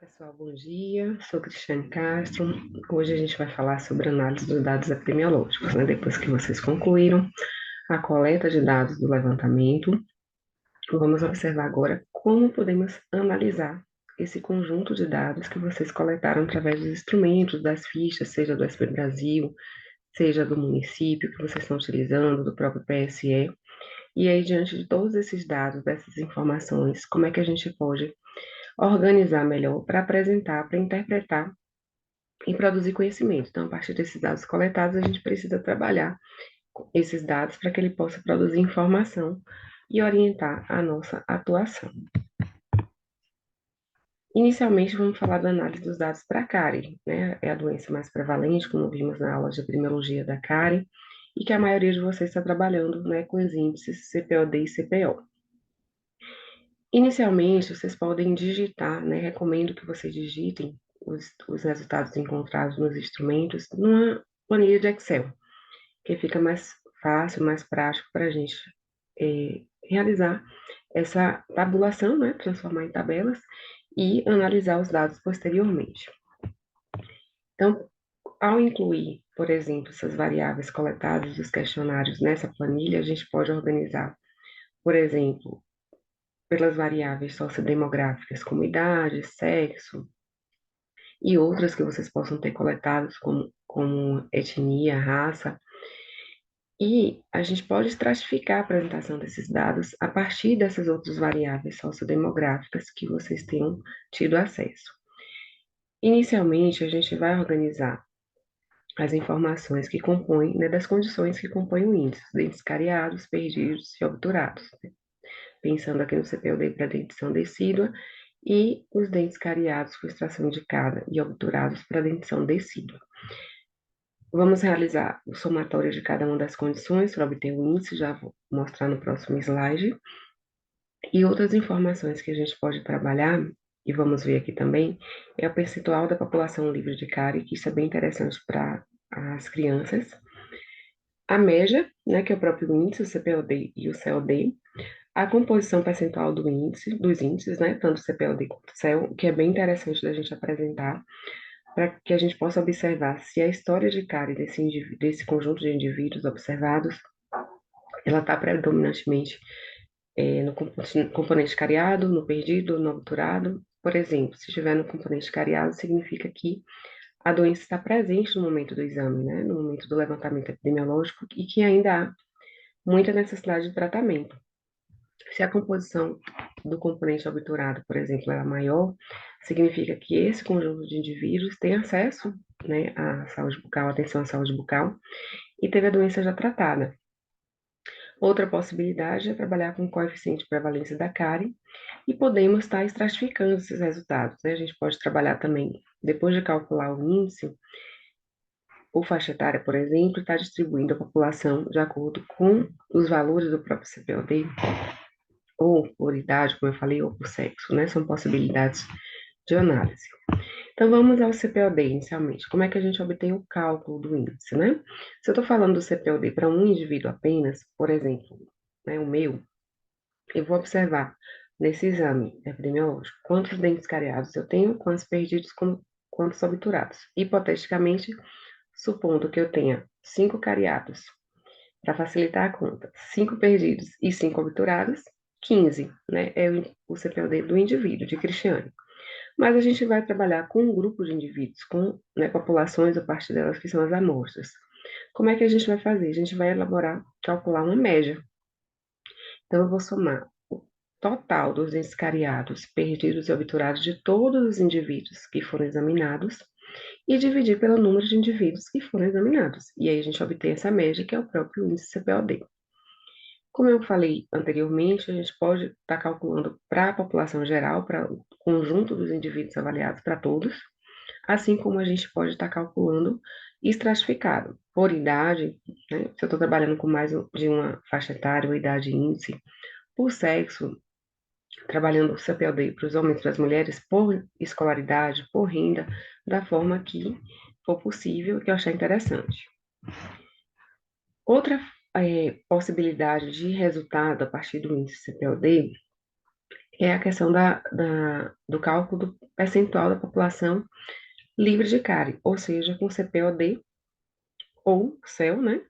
Pessoal, bom dia. Sou Cristiane Castro. Hoje a gente vai falar sobre análise dos dados epidemiológicos, né? Depois que vocês concluíram a coleta de dados do levantamento, vamos observar agora como podemos analisar esse conjunto de dados que vocês coletaram através dos instrumentos, das fichas, seja do SP Brasil, seja do município que vocês estão utilizando, do próprio PSE. E aí, diante de todos esses dados, dessas informações, como é que a gente pode organizar melhor para apresentar, para interpretar e produzir conhecimento. Então, a partir desses dados coletados, a gente precisa trabalhar esses dados para que ele possa produzir informação e orientar a nossa atuação. Inicialmente, vamos falar da análise dos dados para a cárie, né? É a doença mais prevalente, como vimos na aula de epidemiologia da cárie, e que a maioria de vocês está trabalhando, né, com os índices CPOD e CPO. Inicialmente, vocês podem digitar, né? Recomendo que vocês digitem os resultados encontrados nos instrumentos numa planilha de Excel, que fica mais fácil, mais prático para a gente realizar essa tabulação, né? Transformar em tabelas e analisar os dados posteriormente. Então, ao incluir, por exemplo, essas variáveis coletadas dos questionários nessa planilha, a gente pode organizar, por exemplo, pelas variáveis sociodemográficas, como idade, sexo, e outras que vocês possam ter coletados, como etnia, raça. E a gente pode estratificar a apresentação desses dados a partir dessas outras variáveis sociodemográficas que vocês tenham tido acesso. Inicialmente, a gente vai organizar as informações que compõem, né, das condições que compõem o índice, dentes cariados, perdidos e obturados, né? Pensando aqui no CPOD para dentição decídua e os dentes cariados com extração indicada e obturados para dentição decídua. Vamos realizar o somatório de cada uma das condições para obter o índice, já vou mostrar no próximo slide. E outras informações que a gente pode trabalhar, e vamos ver aqui também, é o percentual da população livre de cárie, que isso é bem interessante para as crianças. A média, né, que é o próprio índice, o CPOD e o COD, a composição percentual dos índices, né, tanto CPOD quanto CEL, que é bem interessante da gente apresentar, para que a gente possa observar se a história de cárie desse conjunto de indivíduos observados, ela está predominantemente no componente cariado, no perdido, no obturado. Por exemplo, se estiver no componente cariado, significa que a doença está presente no momento do exame, né, no momento do levantamento epidemiológico, e que ainda há muita necessidade de tratamento. Se a composição do componente obturado, por exemplo, é maior, significa que esse conjunto de indivíduos tem acesso, né, à saúde bucal, atenção à saúde bucal, e teve a doença já tratada. Outra possibilidade é trabalhar com o coeficiente de prevalência da cárie e podemos estar estratificando esses resultados, né? A gente pode trabalhar também, depois de calcular o índice, por faixa etária, por exemplo, está distribuindo a população de acordo com os valores do próprio CPOD, ou por idade, como eu falei, ou por sexo, né? São possibilidades de análise. Então, vamos ao CPOD inicialmente. Como é que a gente obtém o cálculo do índice, né? Se eu estou falando do CPOD para um indivíduo apenas, por exemplo, né, o meu, eu vou observar nesse exame epidemiológico quantos dentes cariados eu tenho, quantos perdidos, quantos obturados. Hipoteticamente, supondo que eu tenha 5 cariados, para facilitar a conta, 5 perdidos e 5 obturados, 15, né? É o CPOD do indivíduo, de Cristiane. Mas a gente vai trabalhar com um grupo de indivíduos, com, né, populações, a partir delas que são as amostras. Como é que a gente vai fazer? A gente vai calcular uma média. Então, eu vou somar o total dos dentes cariados, perdidos e obturados de todos os indivíduos que foram examinados e dividir pelo número de indivíduos que foram examinados. E aí a gente obtém essa média, que é o próprio índice CPOD. Como eu falei anteriormente, a gente pode estar calculando para a população geral, para o conjunto dos indivíduos avaliados para todos, assim como a gente pode estar calculando estratificado por idade, né? Se eu estou trabalhando com mais de uma faixa etária ou idade índice, por sexo, trabalhando o CPLD para os homens e para as mulheres, por escolaridade, por renda, da forma que for possível, que eu achar interessante. Outra possibilidade de resultado a partir do índice CPLD é a questão do cálculo do percentual da população livre de cárie, ou seja, com CPOD ou CEL, né?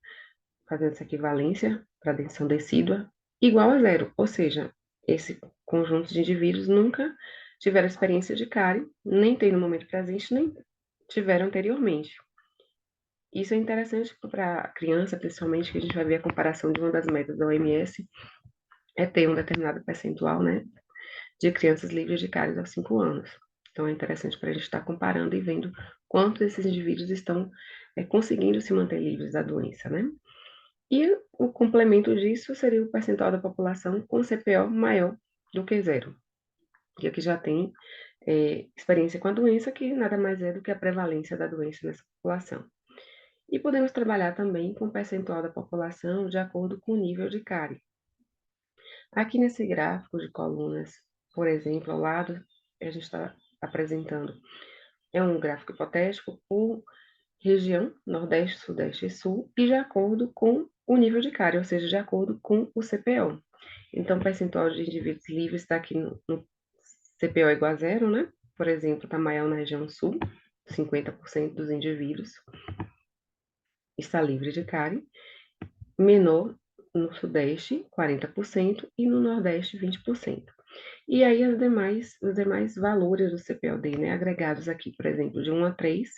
Fazendo essa equivalência para densidade decídua, igual a zero, ou seja, esse conjunto de indivíduos nunca tiveram experiência de cárie, nem tem no momento presente, nem tiveram anteriormente. Isso é interessante para a criança, principalmente, que a gente vai ver a comparação de uma das metas da OMS, é ter um determinado percentual, né, de crianças livres de cáries aos 5 anos. Então, é interessante para a gente estar comparando e vendo quantos desses indivíduos estão conseguindo se manter livres da doença, né? E o complemento disso seria o percentual da população com CPO maior do que zero, que aqui já tem experiência com a doença, que nada mais é do que a prevalência da doença nessa população. E podemos trabalhar também com o percentual da população de acordo com o nível de cárie. Aqui nesse gráfico de colunas, por exemplo, ao lado, a gente está apresentando, é um gráfico hipotético por região, Nordeste, Sudeste e Sul, e de acordo com o nível de cárie, ou seja, de acordo com o CPO. Então, o percentual de indivíduos livres está aqui no CPO igual a zero, né? Por exemplo, está maior na região Sul, 50% dos indivíduos está livre de cárie, menor no Sudeste, 40%, e no Nordeste, 20%. E aí os demais valores do CPOD, né, agregados aqui, por exemplo, de 1 a 3,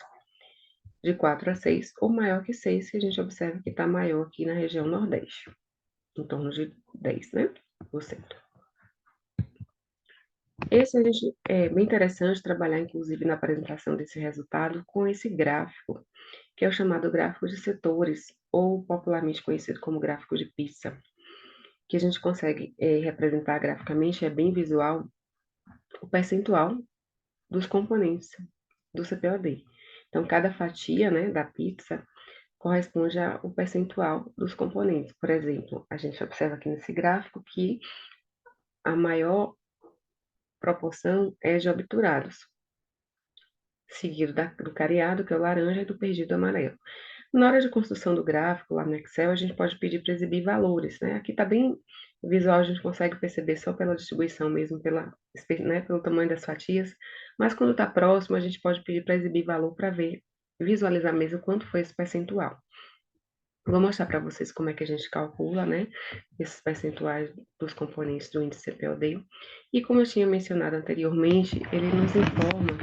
de 4 a 6, ou maior que 6, que a gente observa que está maior aqui na região Nordeste, em torno de 10, né, por cento. Esse a gente, é bem interessante trabalhar, inclusive, na apresentação desse resultado com esse gráfico, que é o chamado gráfico de setores, ou popularmente conhecido como gráfico de pizza, que a gente consegue representar graficamente, é bem visual, o percentual dos componentes do CPOD. Então, cada fatia, né, da pizza corresponde ao percentual dos componentes. Por exemplo, a gente observa aqui nesse gráfico que a maior proporção é de obturados, seguido do cariado, que é o laranja, e do perdido amarelo. Na hora de construção do gráfico, lá no Excel, a gente pode pedir para exibir valores, né? Aqui está bem visual, a gente consegue perceber só pela distribuição mesmo, né, pelo tamanho das fatias, mas quando está próximo, a gente pode pedir para exibir valor para ver, visualizar mesmo quanto foi esse percentual. Vou mostrar para vocês como é que a gente calcula, né, esses percentuais dos componentes do índice CPOD. E como eu tinha mencionado anteriormente, ele nos informa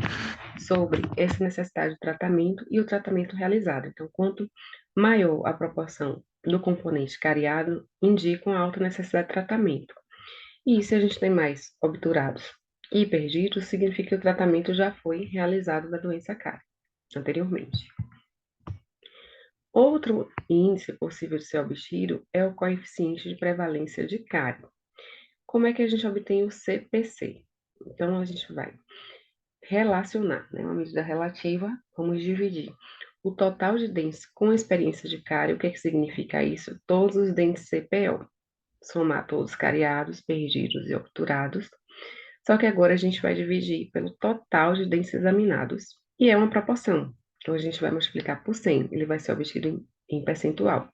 sobre essa necessidade de tratamento e o tratamento realizado. Então, quanto maior a proporção do componente cariado, indicam a alta necessidade de tratamento. E se a gente tem mais obturados e perdidos, significa que o tratamento já foi realizado da doença cárie anteriormente. Outro índice possível de ser obtido é o coeficiente de prevalência de cárie. Como é que a gente obtém o CPC? Então, a gente vai relacionar, né, uma medida relativa, vamos dividir o total de dentes com experiência de cárie. O que significa isso? Todos os dentes CPO, somar todos cariados, perdidos e obturados. Só que agora a gente vai dividir pelo total de dentes examinados, e é uma proporção. Então, a gente vai multiplicar por 100, ele vai ser obtido em percentual.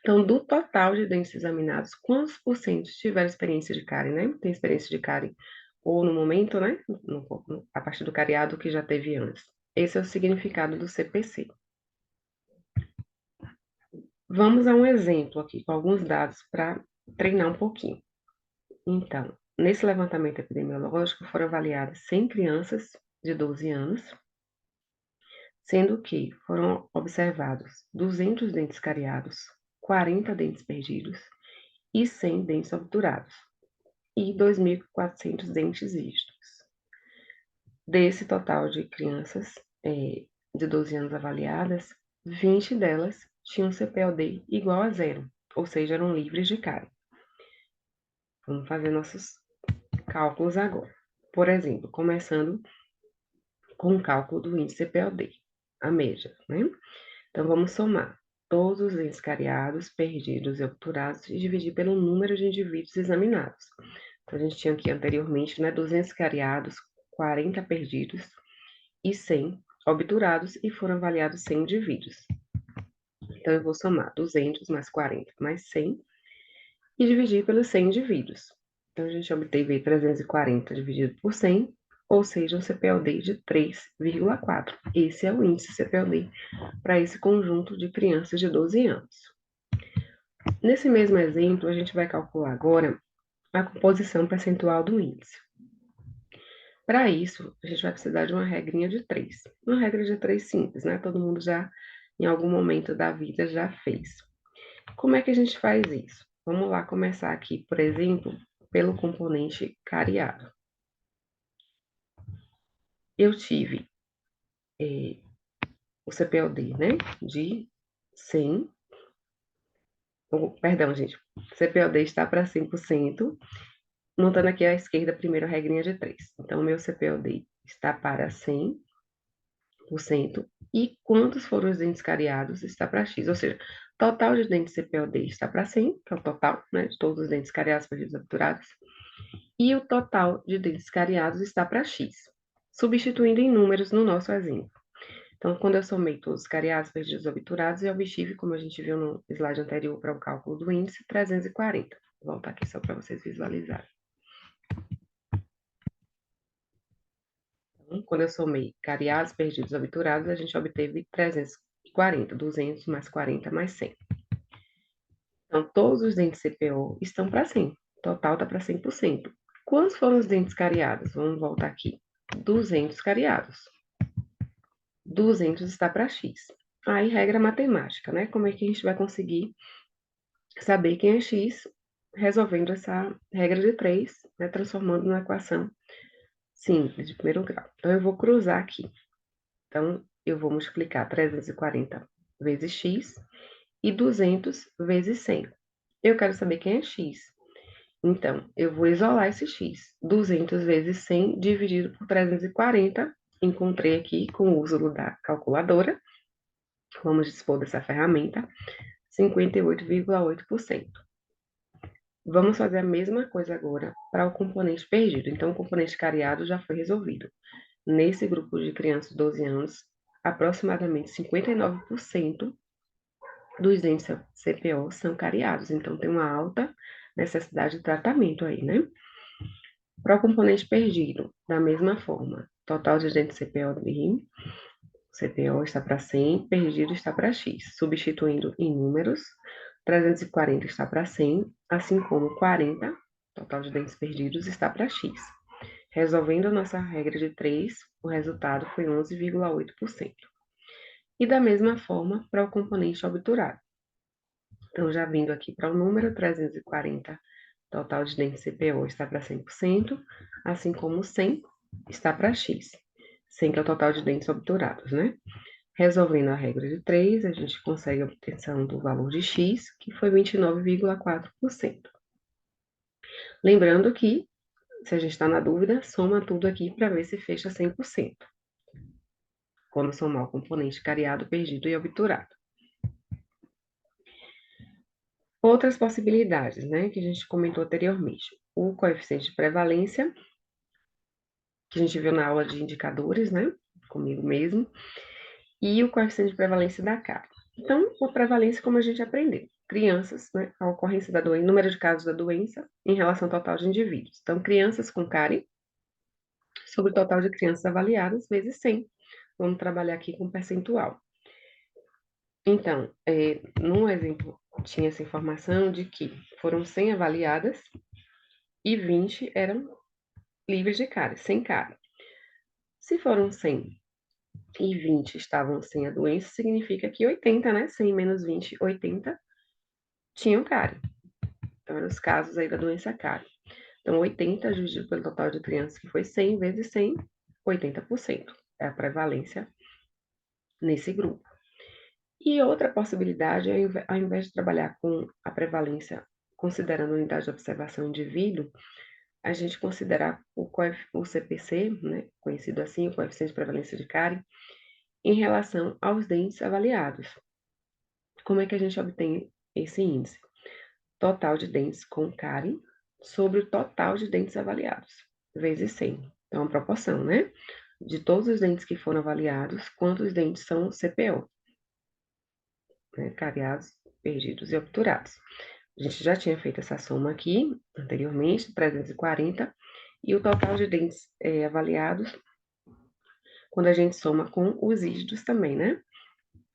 Então, do total de dentes examinados, quantos por cento tiveram experiência de cárie, né? Tem experiência de cárie ou no momento, né? A partir do cariado que já teve antes. Esse é o significado do CPC. Vamos a um exemplo aqui, com alguns dados para treinar um pouquinho. Então, nesse levantamento epidemiológico foram avaliadas 100 crianças de 12 anos, sendo que foram observados 200 dentes cariados, 40 dentes perdidos e 100 dentes obturados, e 2.400 dentes rígidos. Desse total de crianças de 12 anos avaliadas, 20 delas tinham CPOD igual a zero, ou seja, eram livres de cárie. Vamos fazer nossos cálculos agora. Por exemplo, começando com o cálculo do índice CPOD, a média, né? Então, vamos somar todos os dentes cariados, perdidos e obturados e dividir pelo número de indivíduos examinados. Então, a gente tinha aqui anteriormente, né, 200 cariados, 40 perdidos e 100 obturados, e foram avaliados 100 indivíduos. Então, eu vou somar 200 mais 40 mais 100 e dividir pelos 100 indivíduos. Então, a gente obteve aí 340 dividido por 100, ou seja, um CPLD de 3,4. Esse é o índice CPLD para esse conjunto de crianças de 12 anos. Nesse mesmo exemplo, a gente vai calcular agora a composição percentual do índice. Para isso, a gente vai precisar de uma regrinha de 3. Uma regra de 3 simples, né? Todo mundo já, em algum momento da vida, já fez. Como é que a gente faz isso? Vamos lá começar aqui, por exemplo, pelo componente cariado. Eu tive o CPLD, né, de 100, perdão, gente, CPLD está para 100%, montando aqui à esquerda a primeira regrinha de 3. Então, o meu CPLD está para 100%, e quantos foram os dentes cariados está para X, ou seja, total de dentes CPLD está para 100, que é o total, né, de todos os dentes cariados, perdidos, obturados, e o total de dentes cariados está para X, substituindo em números no nosso exemplo. Então, quando eu somei todos os cariados, perdidos, obturados, eu obtive, como a gente viu no slide anterior para o cálculo do índice, 340. Vou voltar aqui só para vocês visualizarem. Então, quando eu somei cariados, perdidos, obturados, a gente obteve 340, 200 mais 40 mais 100. Então, todos os dentes CPO estão para 100. O total está para 100%. Quantos foram os dentes cariados? Vamos voltar aqui. 200 cariados. 200 está para X. Aí, regra matemática, né? Como é que a gente vai conseguir saber quem é X resolvendo essa regra de 3, né? Transformando numa equação simples, de primeiro grau. Então, eu vou cruzar aqui. Então, eu vou multiplicar 340 vezes X e 200 vezes 100. Eu quero saber quem é X. Então, eu vou isolar esse X. 200 vezes 100 dividido por 340. Encontrei aqui, com o uso da calculadora, vamos dispor dessa ferramenta, 58,8%. Vamos fazer a mesma coisa agora para o componente perdido. Então, o componente cariado já foi resolvido. Nesse grupo de crianças de 12 anos, aproximadamente 59% dos dentes CPO são cariados. Então, tem uma alta necessidade de tratamento aí, né? Para o componente perdido, da mesma forma, total de dentes CPO está para 100, perdido está para X. Substituindo em números, 340 está para 100, assim como 40, total de dentes perdidos, está para X. Resolvendo a nossa regra de 3, o resultado foi 11,8%. E da mesma forma para o componente obturado. Então, já vindo aqui para o número, 340, total de dentes CPO está para 100%, assim como 100 está para X. 100 que é o total de dentes obturados, né? Resolvendo a regra de 3, a gente consegue a obtenção do valor de X, que foi 29,4%. Lembrando que, se a gente está na dúvida, soma tudo aqui para ver se fecha 100%. Quando somar o componente cariado, perdido e obturado. Outras possibilidades, né, que a gente comentou anteriormente. O coeficiente de prevalência, que a gente viu na aula de indicadores, né, comigo mesmo, e o coeficiente de prevalência da cárie. Então, a prevalência, como a gente aprendeu, crianças, né, a ocorrência da doença, número de casos da doença em relação ao total de indivíduos. Então, crianças com cárie sobre o total de crianças avaliadas vezes 100. Vamos trabalhar aqui com percentual. Então, no exemplo, tinha essa informação de que foram 100 avaliadas e 20 eram livres de cárie, sem cárie. Se foram 100 e 20 estavam sem a doença, significa que 80, né? 100 menos 20, 80 tinham cárie. Então, eram os casos aí da doença cárie. Então, 80 dividido pelo total de crianças, que foi 100 vezes 100, 80%. É a prevalência nesse grupo. E outra possibilidade é, ao invés de trabalhar com a prevalência considerando a unidade de observação indivíduo, a gente considerar o CPC, né, conhecido assim, o coeficiente de prevalência de cárie, em relação aos dentes avaliados. Como é que a gente obtém esse índice? Total de dentes com cárie sobre o total de dentes avaliados, vezes 100. Então, a proporção, né? De todos os dentes que foram avaliados, quantos dentes são CPO, né? Cariados, perdidos e obturados. A gente já tinha feito essa soma aqui, anteriormente, 340, e o total de dentes avaliados, quando a gente soma com os dígitos também, né?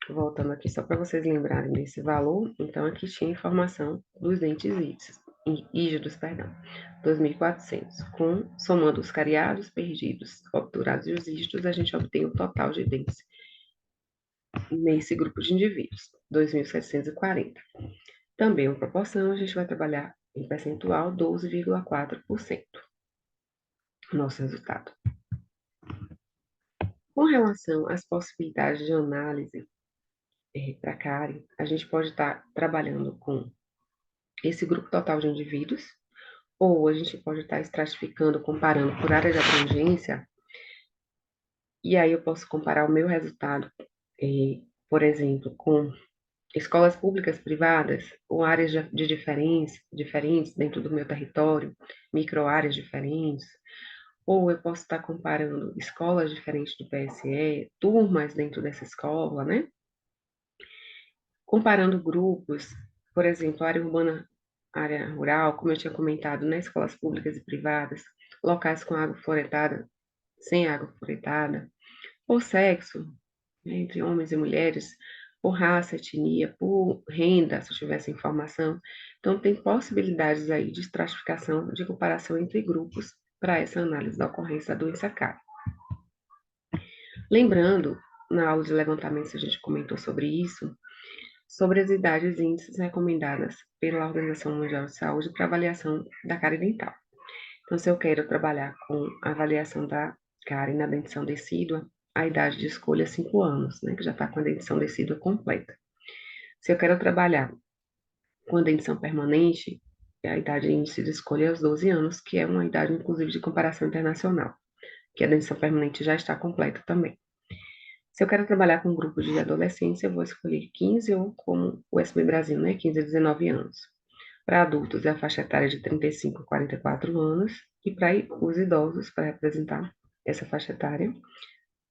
Voltando aqui só para vocês lembrarem desse valor, então aqui tinha informação dos dentes ígidos, perdão, 2.400. Somando os cariados, perdidos, obturados e os ígidos, a gente obtém o total de dentes nesse grupo de indivíduos, 2.740. Também uma proporção, a gente vai trabalhar em percentual 12,4%. Nosso resultado. Com relação às possibilidades de análise para a cárie, a gente pode estar trabalhando com esse grupo total de indivíduos, ou a gente pode estar estratificando, comparando por área de abrangência, e aí eu posso comparar o meu resultado, por exemplo, com escolas públicas privadas, ou áreas de diferentes dentro do meu território, micro-áreas diferentes, ou eu posso estar comparando escolas diferentes do PSE, turmas dentro dessa escola, né? Comparando grupos, por exemplo, área urbana, área rural, como eu tinha comentado, né? Escolas públicas e privadas, locais com água fluoretada, sem água fluoretada, por sexo, né, entre homens e mulheres, por raça, etnia, por renda, se eu tivesse informação. Então, tem possibilidades aí de estratificação, de comparação entre grupos para essa análise da ocorrência da doença cárie. Lembrando, na aula de levantamento a gente comentou sobre isso, sobre as idades e índices recomendadas pela Organização Mundial de Saúde para avaliação da cárie dental. Então, se eu quero trabalhar com a avaliação da cárie na dentição decídua, a idade de escolha é 5 anos, né, que já está com a dentição decídua completa. Se eu quero trabalhar com a dentição permanente, a idade de índice de escolha é os 12 anos, que é uma idade, inclusive, de comparação internacional, que a dentição permanente já está completa também. Se eu quero trabalhar com um grupo de adolescentes, eu vou escolher 15 ou como o SB Brasil, né, 15 a 19 anos. Para adultos, é a faixa etária de 35 a 44 anos, e para os idosos, para representar essa faixa etária,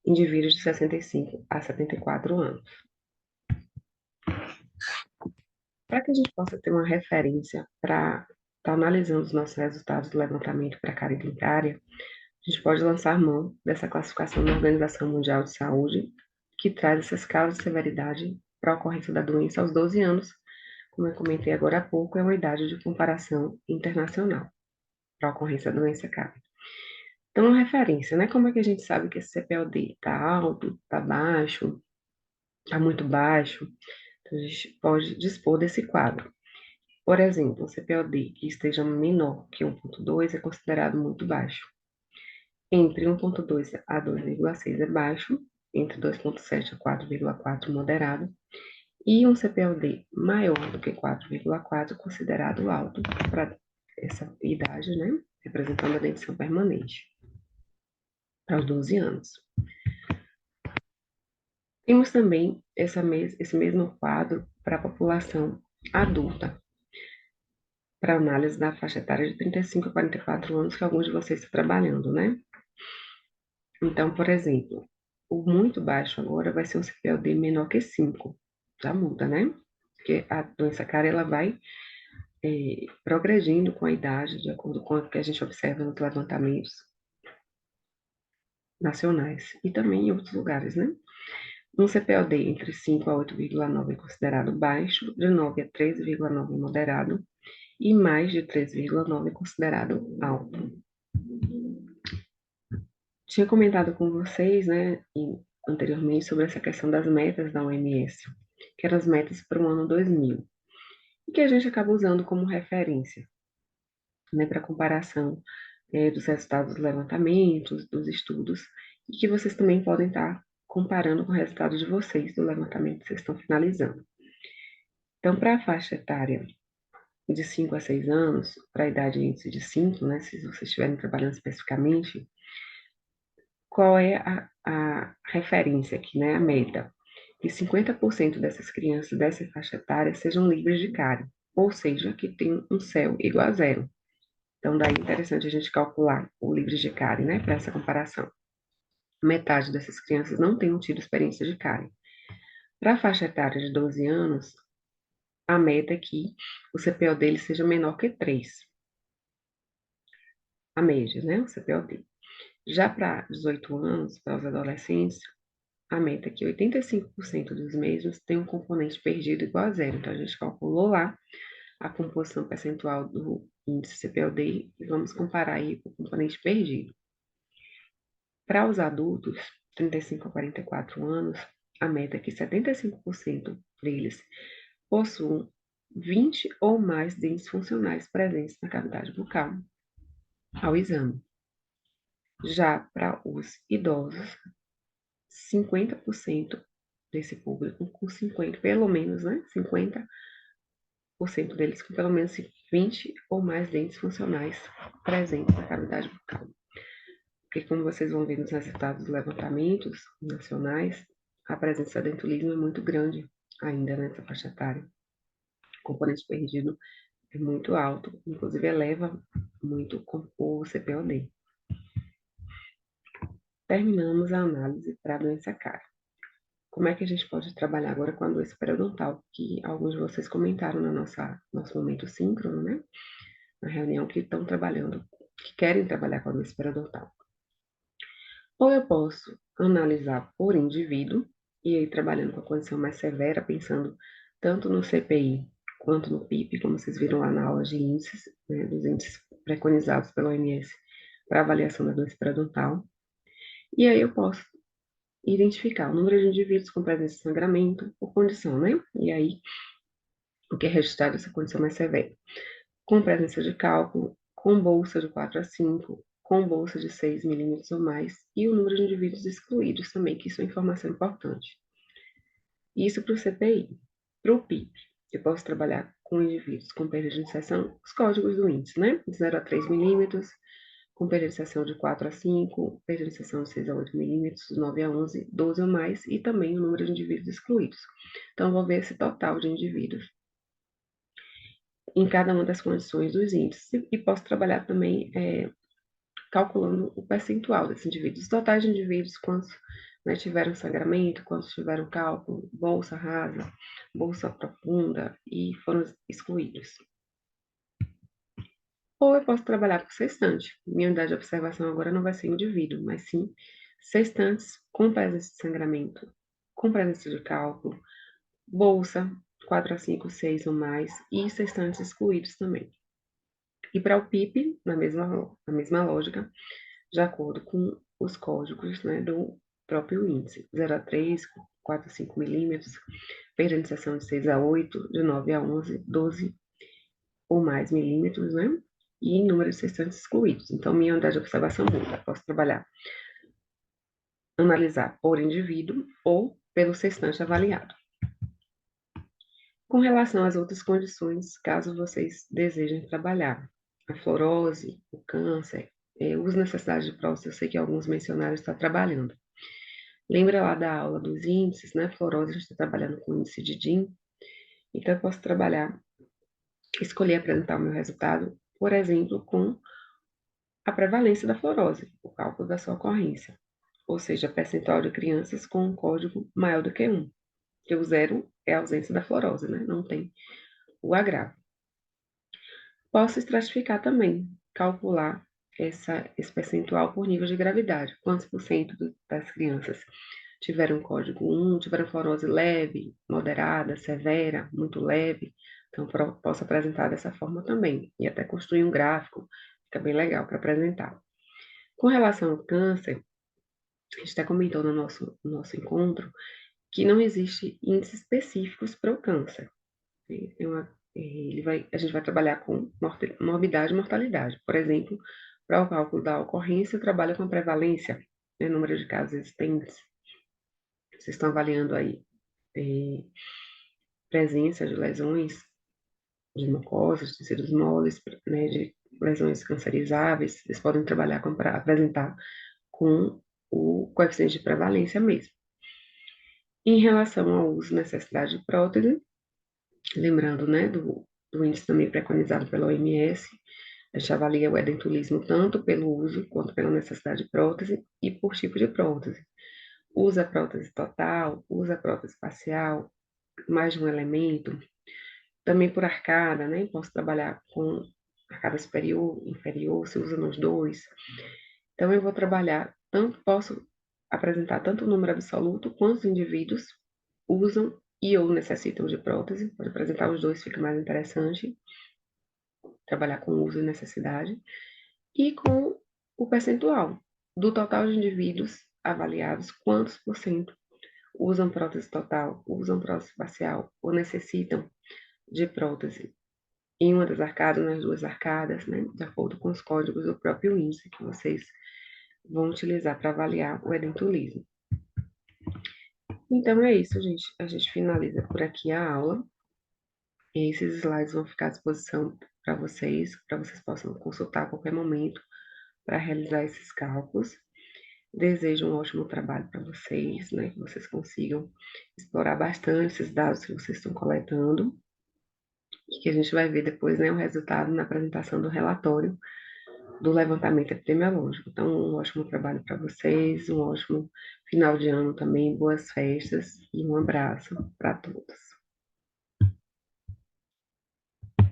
indivíduos de 65 a 74 anos. Para que a gente possa ter uma referência para estar analisando os nossos resultados do levantamento para a cárie dentária, a gente pode lançar mão dessa classificação da Organização Mundial de Saúde, que traz essa escala de severidade para a ocorrência da doença aos 12 anos, como eu comentei agora há pouco, é uma idade de comparação internacional para a ocorrência da doença cárie. Então, uma referência, né? Como é que a gente sabe que esse CPOD está alto, está baixo, está muito baixo? Então, a gente pode dispor desse quadro. Por exemplo, um CPOD que esteja menor que 1,2 é considerado muito baixo. Entre 1,2 a 2,6 é baixo, entre 2,7 a 4,4 moderado, e um CPOD maior do que 4,4 considerado alto para essa idade, né? Representando a dentição permanente, para os 12 anos. Temos também esse mesmo quadro para a população adulta, para análise da faixa etária de 35 a 44 anos, que alguns de vocês estão trabalhando, né? Então, por exemplo, o muito baixo agora vai ser um CPOD menor que 5, já muda, né? Porque a doença cárie, ela vai progredindo com a idade, de acordo com o que a gente observa nos levantamentos nacionais e também em outros lugares, né? Um CPOD entre 5 a 8,9 é considerado baixo, de 9 a 13,9 é moderado, e mais de 3,9 é considerado alto. Tinha comentado com vocês, né, anteriormente, sobre essa questão das metas da OMS, que eram as metas para o ano 2000, e que a gente acaba usando como referência, né, para comparação dos resultados dos levantamentos, dos estudos, e que vocês também podem estar comparando com o resultado de vocês do levantamento que vocês estão finalizando. Então, para a faixa etária de 5 a 6 anos, para a idade índice de 5, né, se vocês estiverem trabalhando especificamente, qual é a referência aqui, né, a meta? Que 50% dessas crianças dessa faixa etária sejam livres de cárie, ou seja, que tem um CEL igual a zero. Então, daí é interessante a gente calcular o livres de cárie, né, para essa comparação. Metade dessas crianças não tenham tido experiência de cárie. Para a faixa etária de 12 anos, a meta é que o CPO dele seja menor que 3, a média, né? O CPO dele. Já para 18 anos, para os adolescentes, a meta é que 85% dos mesmos tem um componente perdido igual a zero. Então, a gente calculou lá a composição percentual do índice CPOD e vamos comparar aí o componente perdido. Para os adultos, 35 a 44 anos, a meta é que 75% deles possuam 20 ou mais dentes funcionais presentes na cavidade bucal ao exame. Já para os idosos, 50% desse público com 50, pelo menos, né? 50% deles com pelo menos 20 ou mais dentes funcionais presentes na cavidade bucal. Porque, como vocês vão ver nos resultados dos levantamentos nacionais, a presença de dentulismo é muito grande ainda nessa faixa etária. O componente perdido é muito alto, inclusive eleva muito o CPOD. Terminamos a análise para a doença cárie. Como é que a gente pode trabalhar agora com a doença periodontal, que alguns de vocês comentaram no nosso momento síncrono, né? Na reunião, que estão trabalhando, que querem trabalhar com a doença periodontal. Ou eu posso analisar por indivíduo, e aí trabalhando com a condição mais severa, pensando tanto no CPI quanto no PIP, como vocês viram lá na aula de índices, né, dos índices preconizados pela OMS para avaliação da doença periodontal. E aí eu posso identificar o número de indivíduos com presença de sangramento por condição, né? E aí, o que é registrado essa condição mais severa? Com presença de cálculo, com bolsa de 4 a 5, com bolsa de 6 milímetros ou mais, e o número de indivíduos excluídos também, que isso é informação importante. Isso para o CPI. Para o PIP, eu posso trabalhar com indivíduos com perda de inserção, os códigos do índice, né? De 0 a 3 milímetros, com perda de inserção de 4 a 5, perda de inserção de 6 a 8 milímetros, 9 a 11, 12 ou mais, e também o número de indivíduos excluídos. Então, eu vou ver esse total de indivíduos em cada uma das condições dos índices, e posso trabalhar também calculando o percentual desses indivíduos, totais de indivíduos, quantos, né, tiveram sangramento, quantos tiveram cálculo, bolsa rasa, bolsa profunda e foram excluídos. Ou eu posso trabalhar por sextante. Minha unidade de observação agora não vai ser indivíduo, mas sim sextantes com presença de sangramento, com presença de cálculo, bolsa 4 a 5, 6 ou mais, e sextantes excluídos também. E para o PIP, na mesma lógica, de acordo com os códigos, né, do próprio índice, 0 a 3, 4 a 5 milímetros, perda de seção de 6 a 8, de 9 a 11, 12 ou mais milímetros, né, e número de sextantes excluídos. Então, minha unidade de observação muda. Posso trabalhar, analisar por indivíduo ou pelo sextante avaliado. Com relação às outras condições, caso vocês desejem trabalhar, a fluorose, o câncer, os necessidades de próstata, eu sei que alguns mencionaram está trabalhando. Lembra lá da aula dos índices, né? Fluorose, a gente está trabalhando com o índice de DIN. Então, eu posso trabalhar, escolher apresentar o meu resultado, por exemplo, com a prevalência da fluorose, o cálculo da sua ocorrência. Ou seja, percentual de crianças com um código maior do que 1. Porque o 0 é a ausência da fluorose, né? Não tem o agravo. Posso estratificar também, calcular esse percentual por nível de gravidade. Quantos por cento das crianças tiveram código 1, tiveram fluorose leve, moderada, severa, muito leve. Então, posso apresentar dessa forma também. E até construir um gráfico, fica bem legal para apresentar. Com relação ao câncer, a gente até comentou no nosso encontro que não existe índices específicos para o câncer. A gente vai trabalhar com morbidade e mortalidade. Por exemplo, para o cálculo da ocorrência, trabalha com a prevalência, né, número de casos existentes. Vocês estão avaliando aí presença de lesões de mucosas, de tecidos moles, né, de lesões cancerizáveis. Vocês podem trabalhar para apresentar com o coeficiente de prevalência mesmo. Em relação ao uso e necessidade de prótese, lembrando, né, do índice também preconizado pela OMS, a gente avalia o edentulismo tanto pelo uso quanto pela necessidade de prótese e por tipo de prótese. Usa prótese total, usa prótese parcial, mais de um elemento. também por arcada, né? Posso trabalhar com arcada superior, inferior, se usa nos dois. Então, eu vou trabalhar, posso apresentar tanto o número absoluto quanto os indivíduos usam e ou necessitam de prótese. Pode apresentar os dois, fica mais interessante. Trabalhar com uso e necessidade. E com o percentual do total de indivíduos avaliados, quantos por cento usam prótese total, usam prótese parcial ou necessitam de prótese em uma das arcadas, nas duas arcadas, né, de acordo com os códigos do próprio índice que vocês vão utilizar para avaliar o edentulismo. Então é isso, gente. A gente finaliza por aqui a aula. E esses slides vão ficar à disposição para vocês possam consultar a qualquer momento para realizar esses cálculos. Desejo um ótimo trabalho para vocês, né? Que vocês consigam explorar bastante esses dados que vocês estão coletando e que a gente vai ver depois, né, o resultado na apresentação do relatório do levantamento epidemiológico. Então, um ótimo trabalho para vocês, um ótimo final de ano também, boas festas e um abraço para todos.